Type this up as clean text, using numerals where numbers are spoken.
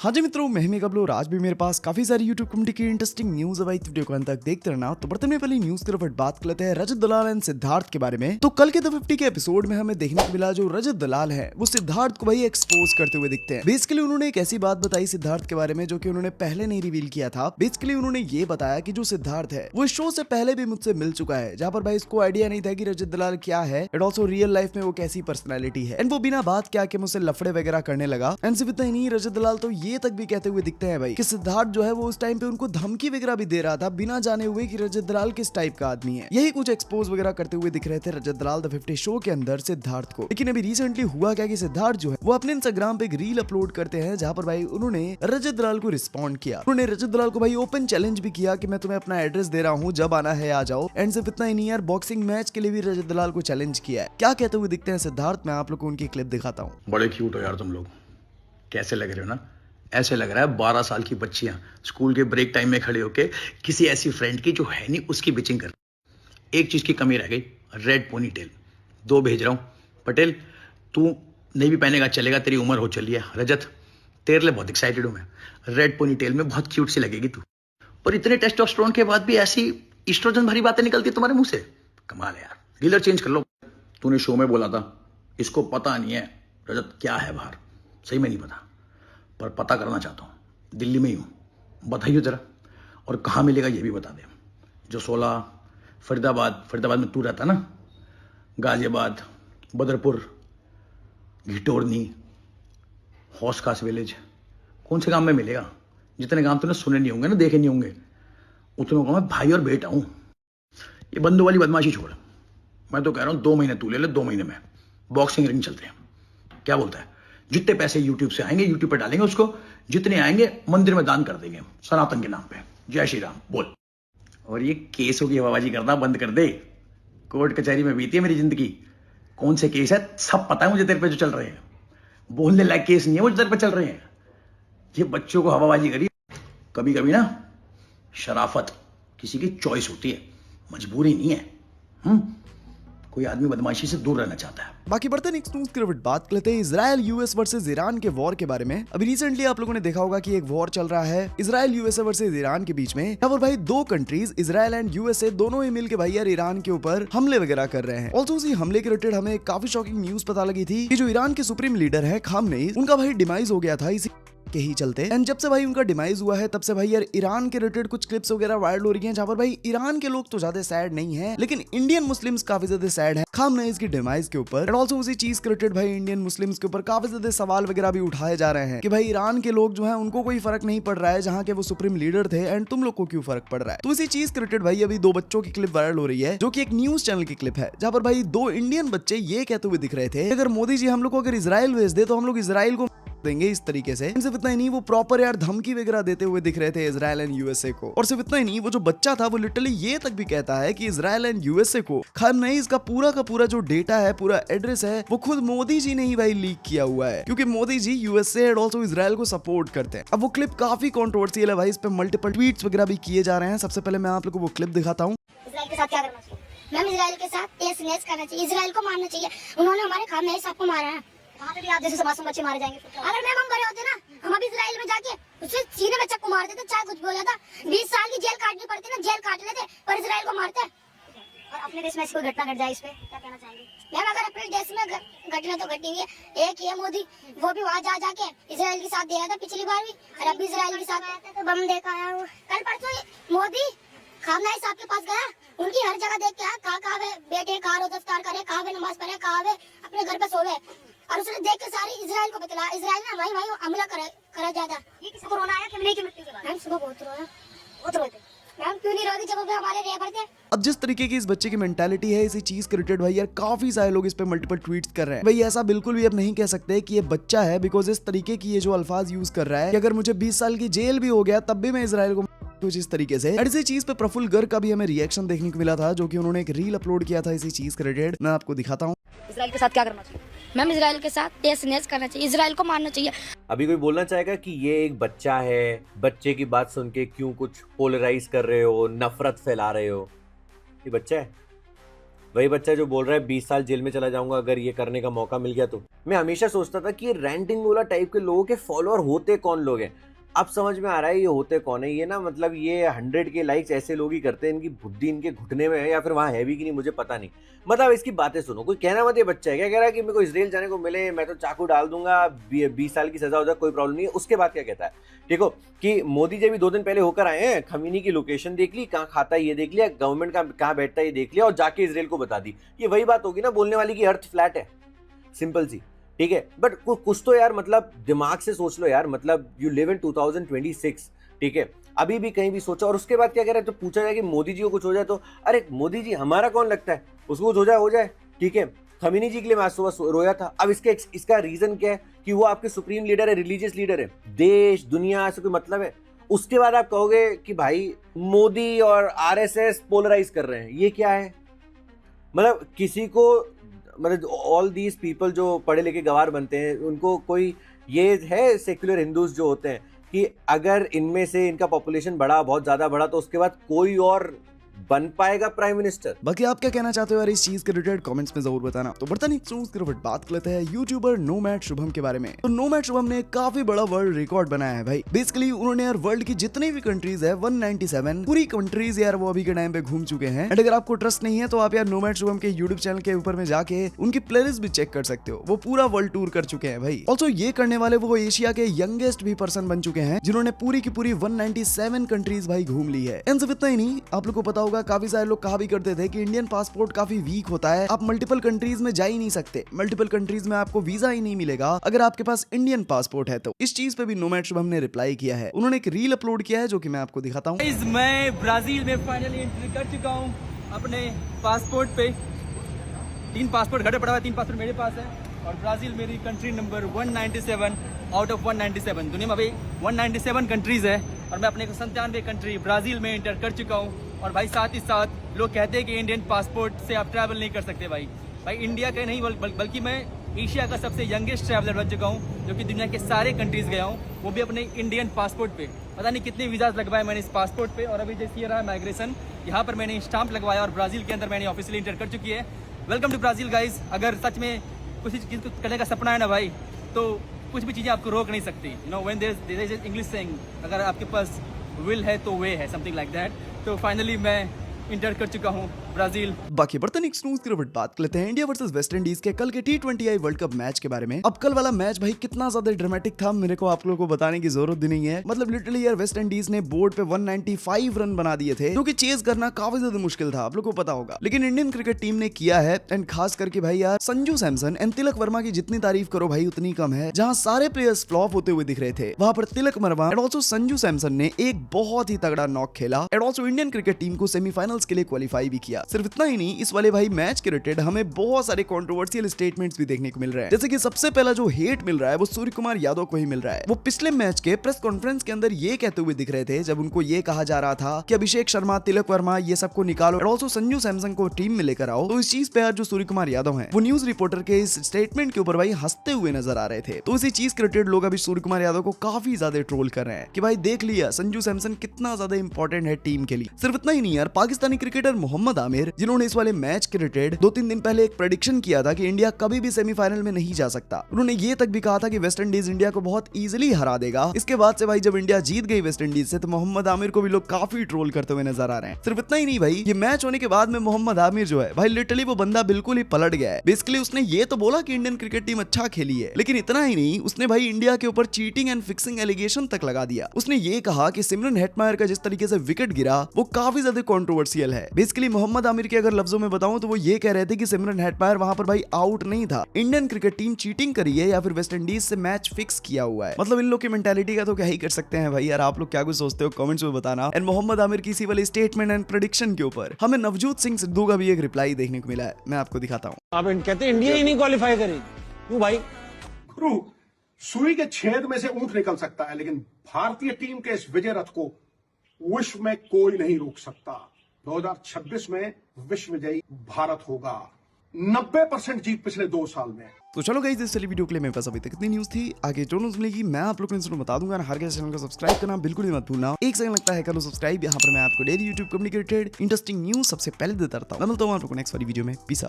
हाँ जी मित्रों, मैं कबलो आज भी मेरे पास काफी सारी यूट्यूब कम्युनिटी की इंटरेस्टिंग न्यूज है भाई। वीडियो को अंत तक देखते रहना। तो बढ़ते में पहले न्यूज की तरफ बात कर लेते हैं रजत दलाल एंड सिद्धार्थ के बारे में। तो कल के द 50 के एपिसोड में हमें देखने को मिला जो रजत दलाल है वो सिद्धार्थ को भाई एक्सपोज करते हुए दिखते हैं। बेसिकली उन्होंने एक ऐसी बात बताई सिद्धार्थ के बारे में जो कि उन्होंने पहले नहीं रिवील किया था। बेसिकली उन्होंने ये बताया कि जो सिद्धार्थ है वो इस शो से पहले भी मुझसे मिल चुका है, जहाँ पर भाई इसको आइडिया नहीं था कि रजत दलाल क्या है एंड ऑल्सो रियल लाइफ में वो कैसी पर्सनैलिटी है। एंड वो बिना बात क्या के मुझसे लफड़े वगैरह करने लगा। एंड सिर्फ इतना ही नहीं, रजत दलाल तो ये तक भी कहते हुए दिखते हैं भाई कि सिद्धार्थ जो है वो उस टाइम पे उनको धमकी वगैरह भी दे रहा था बिना जाने हुए कि रजत दलाल किस टाइप का आदमी है। यही कुछ एक्सपोज वगैरह करते हुए दिख रहे थे रजत दलाल द 50 शो के अंदर सिद्धार्थ को। लेकिन अभी रिसेंटली हुआ क्या कि सिद्धार्थ जो है वो अपने इंस्टाग्राम पे एक रील अपलोड करते हैं जहां पर भाई उन्होंने रजत दलाल को रिस्पॉन्ड किया। उन्होंने रजत दलाल को भाई ओपन चैलेंज भी किया कि मैं तुम्हें अपना एड्रेस दे रहा हूँ, जब आना है आ जाओ। एंड सिर्फ इतना ही नहीं यार, बॉक्सिंग मैच के लिए भी रजत दलाल को चैलेंज किया है। क्या कहते हुए दिखते हैं सिद्धार्थ, मैं आप लोग को उनकी क्लिप दिखाता हूँ। बड़े क्यूट हो यार तुम लोग, कैसे लग रहे हो ना? ऐसे लग रहा है 12 साल की बच्चियां स्कूल के ब्रेक टाइम में खड़े होके किसी ऐसी फ्रेंड की जो है नहीं उसकी बिचिंग कर। एक चीज की कमी रह गई, रेड पोनी टेल। 2 भेज रहा हूं। पटेल तू नहीं भी पहनेगा चलेगा, तेरी उम्र हो चली है। रजत तेरे लिए बहुत एक्साइटेड हूं मैं, रेड पोनी टेल में बहुत क्यूट सी लगेगी तू। पर इतने टेस्टोस्टेरोन के बाद भी ऐसी एस्ट्रोजन भरी बातें निकलती तुम्हारे मुंह से, कमाल है यार। डीलर चेंज कर लो। तूने शो में बोला था इसको पता नहीं है रजत क्या है बाहर, सही में नहीं पता, पर पता करना चाहता हूँ। दिल्ली में ही हूँ, बताइए जरा, और कहाँ मिलेगा ये भी बता दे। जो 16 फरीदाबाद में तू रहता ना, गाजियाबाद, बदरपुर, घिटोरनी, हौस खास विलेज, कौन से गांव में मिलेगा? जितने गांव तूने सुने नहीं होंगे ना, देखे नहीं होंगे, उतनों का मैं भाई और बेटा हूँ। ये बंदूक वाली बदमाशी छोड़, मैं तो कह रहा हूँ 2 महीने तू ले ले, 2 महीने में बॉक्सिंग रिंग चलते हैं। क्या बोलता है? जितने पैसे यूट्यूब से आएंगे यूट्यूब पे डालेंगे उसको, जितने आएंगे मंदिर में दान कर देंगे सनातन के नाम पे। जय श्री राम बोल। और ये केसों की हवाबाजी करना बंद कर दे। कोर्ट कचहरी में बीती है मेरी जिंदगी, कौन से केस है सब पता है मुझे तेरे पे जो चल रहे हैं। बोलने लायक केस नहीं है वो जो तेरे पे चल रहे हैं। ये बच्चों को हवाबाजी करी। कभी कभी ना शराफत किसी की चॉइस होती है, मजबूरी नहीं है। कोई आदमी बदमाशी से दूर रहना चाहता है। बाकी बढ़ते हैं नेक्स्ट न्यूज की तरफ बात कर लेते हैं इजराइल यूएस वर्सेस ईरान के वॉर के बारे में। अभी रिसेंटली आप लोगों ने देखा होगा कि एक वॉर चल रहा है इजराइल यूएसए वर्सेस ईरान के बीच में। यहाँ पर भाई 2 कंट्रीज इजराइल एंड यूएसए दोनों ही मिलकर भाई यार ईरान के ऊपर हमले वगैरह कर रहे हैं। ऑल्सो उसी हमले के रिलेटेड हमें काफी शॉकिंग न्यूज पता लगी थी कि जो ईरान के सुप्रीम लीडर है खामनेई, उनका भाई डिमाइज हो गया था इसी के ही चलते। एंड जब से भाई उनका डिमाइज हुआ है तब से भाई यार ईरान के रिलेटेड कुछ क्लिप्स वगैरह वायरल हो रही हैं, जहां पर भाई ईरान के लोग तो ज्यादा सैड नहीं है लेकिन इंडियन मुस्लिम्स काफी ज्यादा सैड है खामनेई की डिमाइज के ऊपर। एंड ऑल्सो उसी चीज के रिलेटेड भाई इंडियन मुस्लिम्स के ऊपर काफी ज्यादा सवाल वगैरह भी उठाए जा रहे हैं कि भाई ईरान के लोग जो है उनको कोई फर्क नहीं पड़ रहा है जहाँ के वो सुप्रीम लीडर थे, एंड तुम लोग को क्यों फर्क पड़ रहा है। तो इसी चीज के रिलेटेड भाई अभी 2 बच्चों की क्लिप वायरल हो रही है जो कि एक न्यूज चैनल की क्लिप है, जहाँ पर भाई 2 इंडियन बच्चे ये कहते हुए दिख रहे थे अगर मोदी जी हम लोग को अगर इजराइल भेज दे तो हम लोग इजराइल को देंगे इस तरीके से। सिर्फ इतना ही नहीं, वो प्रॉपर यार धमकी वगैरह देते हुए दिख रहे थे इजराइल एंड यूएसए को। और सिर्फ इतना ही नहीं, वो जो बच्चा था वो लिटरली ये तक भी कहता है कि इजराइल एंड यूएसए को खामनेई का पूरा जो डेटा है, पूरा एड्रेस है, वो खुद मोदी जी ने ही भाई लीक किया हुआ है, क्योंकि Modi ji USA and also Israel को सपोर्ट करते हैं। अब वो क्लिप काफी कॉन्ट्रोवर्शियल है भाई, इस पे मल्टीपल ट्वीट्स वगैरह भी किए जा रहे हैं। सबसे पहले मैं आप लोग को वो क्लिप दिखाता हूँ। इजराइल के साथ क्या करना चाहिए? मैम इजराइल के साथ तेज नेस करना चाहिए, इजराइल को मारना चाहिए। उन्होंने हमारे खामनेई साहब को मारा है। वहाँ पे भी आप जैसे मासूम बच्चे मारे जाएंगे। अगर मैम हम बड़े होते ना, हम अभी इजराइल में जाके उससे सीने में चक्कू मार देते, चाहे कुछ भी हो जाता। 20 साल की जेल काटनी पड़ती ना, जेल काट लेते, पर इजराइल को मारते। और अपने देश में ऐसी कोई घटना घट जाए, इस पे क्या कहना चाहेंगे? मैम अगर अपने देश में घटना तो घटी हुई है। एक ये मोदी, वो भी वहाँ जा जाके इजराइल के साथ गया था पिछली बार भी, और अब भी इजराइल के साथ तो बम देखा आया हूँ। कल परसों मोदी खामनेई साहब के पास गया, उनकी हर जगह देख के कहाँ वे बेटे, कहाँ रोजगार करे, कहाँ वे नमाज पढ़े, कहाँ वे अपने घर पे सोवे, और उसने देख के सारी इजराइल को बतला। इजराइल ने वही हमला करा ज्यादा। ये किसी को रोना आया खामनेई की मृत्यु के बाद? मैम सुबह बहुत रोया, बहुत रोए थे। मैम क्यों नहीं रोती जब वो हमारे रेपर थे? अब जिस तरीके की इस बच्चे की मेंटालिटी है, इसी चीज के रिलेटेड भाई यार काफी सारे लोग इस पे मल्टीपल ट्वीट्स कर रहे हैं। भाई ऐसा बिल्कुल भी अब नहीं कह सकते कि ये बच्चा है, बिकॉज इस तरीके की ये जो अल्फाज यूज कर रहा है कि अगर मुझे 20 साल की जेल भी हो गया तब भी मैं इजराइल को कुछ इस तरीके से। इसी चीज पे प्रफुल्ल गर्ग का भी हमें रिएक्शन देखने को मिला था, जो कि उन्होंने एक रील अपलोड किया था इसी चीज के रिलेटेड। मैं आपको दिखाता हूँ। इजराइल के साथ क्या करना चाहिए? मैम इजराइल के साथ तेज नेस करना चाहिए, इजराइल को मारना चाहिए। अभी कोई बोलना चाहेगा कि ये एक बच्चा है, बच्चे की बात सुन के क्यों कुछ पोलराइज कर रहे हो, नफरत फैला रहे हो? ये बच्चा है, वही बच्चा जो बोल रहा है 20 साल जेल में चला जाऊंगा अगर ये करने का मौका मिल गया तो। मैं हमेशा सोचता था कि ये रैंटिंग वाला टाइप के लोगों के फॉलोअर होते कौन लोग हैं। अब समझ में आ रहा है ये होते कौन है। ये ना मतलब ये 100 के लाइक्स ऐसे लोग ही करते हैं, इनकी बुद्धि इनके घुटने में है या फिर वहां है भी कि नहीं मुझे पता नहीं। मतलब इसकी बातें सुनो, कोई कहना मत ये बच्चा है क्या कह रहा है कि मेरे को इसराइल जाने को मिले मैं तो चाकू डाल दूंगा, 20 साल की सजा हो जाए कोई प्रॉब्लम नहीं है। उसके बाद क्या कहता है देखो कि मोदी जी भी 2 दिन पहले होकर आए हैं, खमीनी की लोकेशन देख ली, कहाँ खाता है ये देख लिया, गवर्नमेंट का कहाँ बैठता है ये देख लिया और जाके इसराइल को बता दी। ये वही बात होगी ना बोलने वाली की अर्थ फ्लैट है, सिंपल सी, ठीक है। बट कुछ तो यार मतलब दिमाग से सोच लो यार, मतलब यू लिव इन 2026, ठीक है, अभी भी कहीं भी सोचो। और उसके बाद क्या कह रहे हैं, तो पूछा जाए कि मोदी जी को कुछ हो जाए तो अरे मोदी जी हमारा कौन लगता है, उसको कुछ हो जाए, ठीक है। खमीनी जी के लिए मैं आज सुबह रोया था। अब इसका रीजन क्या है कि वो आपके सुप्रीम लीडर है, रिलीजियस लीडर है, देश दुनिया से कोई मतलब है। उसके बाद आप कहोगे कि भाई मोदी और आरएसएस पोलराइज कर रहे हैं, ये क्या है। मतलब किसी को मतलब ऑल दीज पीपल जो पढ़े लिखे गवार बनते हैं उनको कोई ये है सेक्युलर हिंदूज जो होते हैं कि अगर इनमें से इनका पॉपुलेशन बढ़ा, बहुत ज्यादा बढ़ा, तो उसके बाद कोई और बन पाएगा प्राइम मिनिस्टर। बाकी आप क्या कहना चाहते हो यार इस चीज के रिलेटेड कमेंट्स में जरूर बताना। तो बढ़ता नहीं सिर्फ बात कर लेते हैं यूट्यूबर नोमैड शुभम के बारे में। तो नोमैड शुभम ने काफी बड़ा वर्ल्ड रिकॉर्ड बनाया है भाई। बेसिकली उन्होंने यार वर्ल्ड की जितनी भी कंट्रीज है 197 पूरी कंट्रीज यार वो अभी के टाइम पे घूम चुके हैं। एंड अगर आपको ट्रस्ट नहीं है तो आप यार नोमैड शुभम के यूट्यूब चैनल के ऊपर में जाके उनकी प्लेलिस्ट भी चेक कर सकते हो। वो पूरा वर्ल्ड टूर कर चुके हैं भाई। ऑल्सो ये करने वाले वो एशिया के यंगेस्ट भी पर्सन बन चुके हैं जिन्होंने पूरी की पूरी 197 कंट्रीज भाई घूम ली है। एंड सिर्फ इतना ही नहीं, आप लोग को पता होगा काफी सारे लोग कहा भी करते थे कि इंडियन पासपोर्ट काफी वीक होता है, आप मल्टीपल कंट्रीज में जा ही नहीं सकते, मल्टीपल कंट्रीज में आपको वीजा ही नहीं मिलेगा अगर आपके पास इंडियन पासपोर्ट है। तो इस चीज पे भी नोमैड शुभम ने रिप्लाई किया है। उन्होंने एक रील अपलोड किया है जो कि मैं आपको दिखाता हूँ। मैं ब्राजील में फाइनली एंट्री कर चुका हूँ अपने पासपोर्ट पे। 3 पासपोर्ट घर पे पड़ा हुआ है, 3 पासपोर्ट मेरे पास है और ब्राजील मेरी कंट्री नंबर 197 आउट ऑफ 197। दुनिया में अभी 197 कंट्रीज है और मैं अपने 97 कंट्री ब्राजील में एंटर कर चुका हूँ। और भाई साथ ही साथ लोग कहते हैं कि इंडियन पासपोर्ट से आप ट्रैवल नहीं कर सकते। भाई इंडिया का नहीं बल्कि मैं एशिया का सबसे यंगेस्ट ट्रैवलर बन चुका हूँ जो कि दुनिया के सारे कंट्रीज गया हूँ, वो भी अपने इंडियन पासपोर्ट पे। पता नहीं कितने वीज़ाज लगवाए मैंने इस पासपोर्ट पे। और अभी जैसे ये रहा माइग्रेशन, यहाँ पर मैंने स्टाम्प लगवाया और ब्राज़ील के अंदर मैंने ऑफिशियली इंटर कर चुकी है। Welcome to Brazil guys. अगर सच में कुछ चीज़ करने का सपना है ना भाई, तो कुछ भी चीज़ें आपको रोक नहीं सकती। You know when there is English saying, अगर आपके पास विल है तो वे है, समथिंग लाइक दैट। तो फाइनली मैं इंटर कर चुका हूँ ब्राजील। बाकी बर्तन एक स्नूज की बात कर लेते हैं इंडिया वर्सेस वेस्ट इंडीज के कल के T20I वर्ल्ड कप मैच के बारे में। अब कल वाला मैच भाई कितना ज्यादा ड्रामेटिक था मेरे को आप लोगों को बताने की जरूरत भी नहीं है। मतलब लिटरली यार वेस्ट इंडीज ने बोर्ड पे 195 रन बना दिए थे जो कि चेज करना काफी ज्यादा मुश्किल था, आप लोगों को पता होगा। लेकिन इंडियन क्रिकेट टीम ने किया है। एंड खास करके भाई यार संजू सैमसन एंड तिलक वर्मा की जितनी तारीफ करो भाई उतनी कम है। जहां सारे प्लेयर्स फ्लॉप होते हुए दिख रहे थे, वहां पर तिलक वर्मा एंड ऑल्सो संजू सैमसन ने एक बहुत ही तगड़ा नॉक खेला and also Indian cricket team को सेमीफाइनल्स के लिए क्वालिफाई भी किया। सिर्फ इतना ही नहीं, इस वाले भाई मैच के रिलेटेड हमें बहुत सारे कंट्रोवर्शियल स्टेटमेंट्स भी देखने को मिल रहे हैं। जैसे कि सबसे पहला जो हेट मिल रहा है वो सूर्य कुमार यादव को ही मिल रहा है। वो पिछले मैच के प्रेस कॉन्फ्रेंस के अंदर ये कहते हुए दिख रहे थे जब उनको ये कहा जा रहा था कि अभिषेक शर्मा, तिलक वर्मा ये सबको निकालो और ऑल्सो संजू सैमसन को टीम में लेकर आओ। तो इस चीज पे जो सूर्य कुमार यादव है वो न्यूज रिपोर्टर के इस स्टेटमेंट के ऊपर भाई हंसते हुए नजर आ रहे थे। तो इसी चीज के रिलेटेड लोग अभी सूर्य कुमार यादव को काफी ज्यादा ट्रोल कर रहे हैं कि भाई देख लिया संजू सैमसन कितना ज्यादा इंपॉर्टेंट है टीम के लिए। सिर्फ इतना ही नहीं यार, पाकिस्तानी क्रिकेटर मोहम्मद आमिर जिन्होंने इस वाले मैच के रिलेटेड 2-3 दिन पहले एक प्रेडिक्शन किया था कि इंडिया कभी भी सेमीफाइनल में नहीं जा सकता। उन्होंने ये तक भी कहा था कि वेस्ट इंडीज इंडिया को बहुत इजीली हरा देगा। इसके बाद से भाई जब इंडिया जीत गई वेस्ट इंडीज से तो मोहम्मद आमिर को भी लोग काफी ट्रोल करते हुए नजर आ रहे हैं। सिर्फ इतना ही नहीं भाई, ये मैच होने के बाद में मोहम्मद आमिर जो है भाई लिटरली वो बंदा बिल्कुल ही पलट गया है। बेसिकली उसने ये तो बोला कि इंडियन क्रिकेट टीम अच्छा खेली है, लेकिन इतना ही नहीं, उसने भाई इंडिया के ऊपर चीटिंग एंड फिक्सिंग एलिगेशन तक लगा दिया। उसने ये कहा कि सिमरन हेटमायर का जिस तरीके से विकेट गिरा वो काफी ज्यादा कंट्रोवर्शियल है। बेसिकली मोहम्मद आमिर के अगर लफ्जों में बताऊं तो वो ये कह रहे थे कि सिमरन हेटमायर वहां पर भाई आउट नहीं था, इंडियन क्रिकेट टीम चीटिंग करी है या फिर वेस्ट इंडीज से मैच फिक्स किया हुआ है। मतलब इन लोग की मेंटालिटी का तो क्या ही कर सकते हैं भाई। यार आप लोग क्या कुछ सोचते हो कमेंट्स में बताना। एंड मोहम्मद आमिर की इसी वाली स्टेटमेंट एंड प्रेडिक्शन के ऊपर हमें नवजोत सिंह सिद्धू का भी एक रिप्लाई देखने को मिला है, मैं आपको दिखाता हूँ। आप कहते हैं इंडिया ही नहीं क्वालिफाई करेगी, क्यों भाई? गुरु, सुई के छेद में से ऊंट निकल सकता है लेकिन भारतीय टीम के इस विजय रथ को विश्व में कोई नहीं रोक सकता। 2026 में विश्व विजयी भारत होगा। 90% जीत पिछले 2 साल में है। तो चलो गाइस, इस वाली वीडियो के लिए मेरे पास अभी तक इतनी न्यूज थी। आगे जो न्यूज मिलेगी मैं आप लोगों को बता दूंगा। हर किसी चैनल को सब्सक्राइब करना बिल्कुल भी मत भूलना। एक सेकंड लगता है, करो सब्सक्राइब। यहाँ पर मैं आपको daily YouTube communicated interesting news सबसे पहले देता रहता हूँ। मैं मिलता हूँ आप लोगों को नेक्स्ट वाली वीडियो में। Peace out.